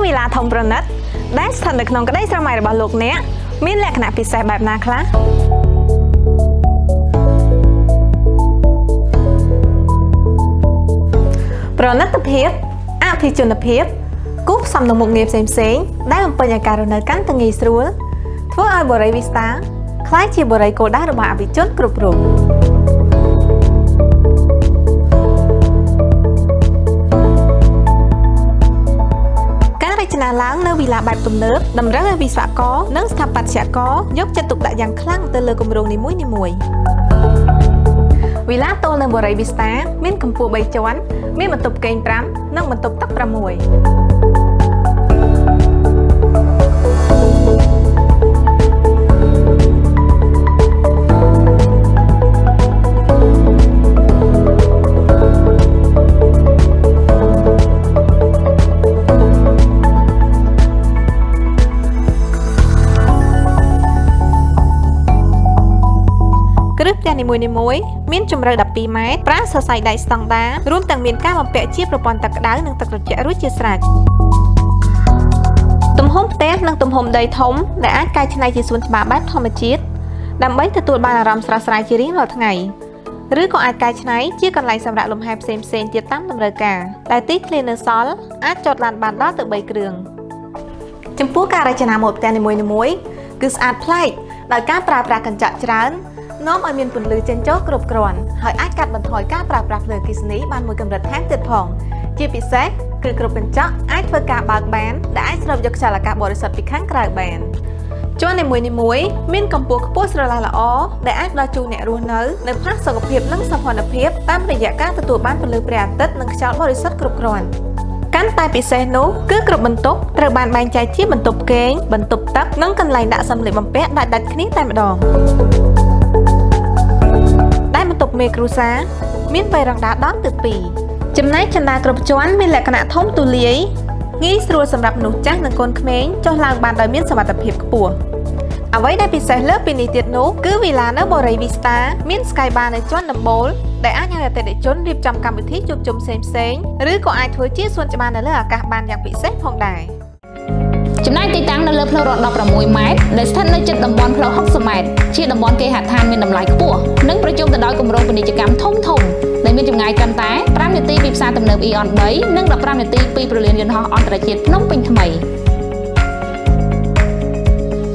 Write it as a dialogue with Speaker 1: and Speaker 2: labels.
Speaker 1: วิลาทองประนัดได้สถานក្នុងក្តីស្រមៃរបស់លោកអ្នកមានលក្ខណៈពិសេសបែបណាខ្លះប្រណិតភាពអភិជនភាពគូផ្សំនឹងមុខងារផ្សេងៗដែលបំពេញឲ្យការរស់នៅកាន់តែងាយស្រួលធ្វើឲ្យបរិយាវីស្តាក្លាយជាបរិយាគោលដៅរបស់អភិជនគ្រប់រូបរចនាឡើងនៅវិឡាបែបទំនើបតម្រូវឲ្យវិស្វករនិងស្ថាបត្យករយកចិត្តទុកដាក់យ៉ាងខ្លាំងទៅលើគម្រោងនីមួយៗវិឡាទល់នៅបរិយាវីស្តាមានកម្ពស់3ជាន់មានបន្ទប់គេង5និងបន្ទប់ទឹក6គ្រឹះផ្ទះនីមួយៗមានជម្រៅ12ម៉ែត្រប្រើសរសៃដែកស្តង់ដាររួមទាំងមានការបំពាក់ជាប្រព័ន្ធទឹកក្តៅនិងទឹកត្រជាក់រួចជាស្រេចទំហំផ្ទះនិងទំហំដីធំដែលអាចកែច្នៃជាសួនច្បារបែបធម្មជាតិដើម្បីទទួលបានអារម្មណ៍ស្រស់ស្រាយជារៀងរាល់ថ្ងៃឬក៏អាចកែច្នៃជាកន្លែងសម្រាប់លំហែផ្សេងៗទៀតតាមតម្រូវការដែលទីធ្លានៅសល់អាចចតឡានបានដល់ទៅ3គ្រឿងចំពោះការរចនាម៉ូដផ្ទះនីមួយៗគឺស្អាតប្លែកដោយការប្រើប្រាស់កញ្ចក់ច្រើននាំឲ្យមានពន្លឺចេញចូលគ្រប់គ្រាន់ហើយអាចកាត់បន្ថយការប្រើប្រាស់ភ្លើងអគ្គិសនីបានមួយកម្រិតថែមទៀតផងជាពិសេសគឺគ្រប់កញ្ចក់អាចធ្វើការបើកបានដែលអាចស្រូបយកខ្យល់អាកាសបរិសុទ្ធពីខាងក្រៅបានជាន់នីមួយៗមានកម្ពស់ខ្ពស់ស្រឡះល្អដែលអាចផ្ដល់ជូនអ្នករស់នៅផាសុកភាពនិងសោភ័ណភាពតាមរយៈការទទួលបានពន្លឺព្រះអាទិត្យនិងខ្យល់បរិសុទ្ធគ្រប់គ្រាន់កាន់តែពិសេសនោះគឺគ្រប់បន្ទប់ត្រូវបានបែងចែកជាបន្ទប់គេងបន្ទប់ទឹកនិងកន្លែងដាក់សម្លៀកបំពាក់ដាច់ៗគ្នាតែម្ដងបន្ទប់មេគ្រួសារមានបេរ៉ាំងដាដល់ទៅ2ចំណែកចន្ទាគ្រប់ជាន់មានលក្ខណៈធំទូលាយងាយស្រួលសម្រាប់មនុស្សចាស់និងកូនក្មេងចុះឡើងបានដោយមានសុវត្ថិភាពខ្ពស់អ្វីដែលពិសេសលើពីនេះទៀតនោះគឺវិឡានៅបរិយាវីស្តាមាន Sky Bar នៅជាន់ដំបូលដែលអាចឲ្យអតិថិជនរៀបចំកម្មវិធីជួបជុំផ្សេងៗឬក៏អាចធ្វើជាសួនច្បារនៅលើអាកាសបានយ៉ាងពិសេសផងដែរ
Speaker 2: ចំណែកទីតាំងនៅលើផ្លូវរត់16ម៉ែត្រដែលស្ថិតនៅជិតតំបន់ផ្លូវ60ម៉ែត្រជាតំបន់គេហដ្ឋានមានតម្លៃខ្ពស់និងប្រជុំទៅដោយគម្រោងពាណិជ្ជកម្មធំៗដែលមានចម្ងាយត្រឹមតែ5នាទីពីផ្សារទំនើប Eon 3និង15នាទីពីព្រលានយន្តហោះអន្តរជាតិភ្នំពេញថ្មី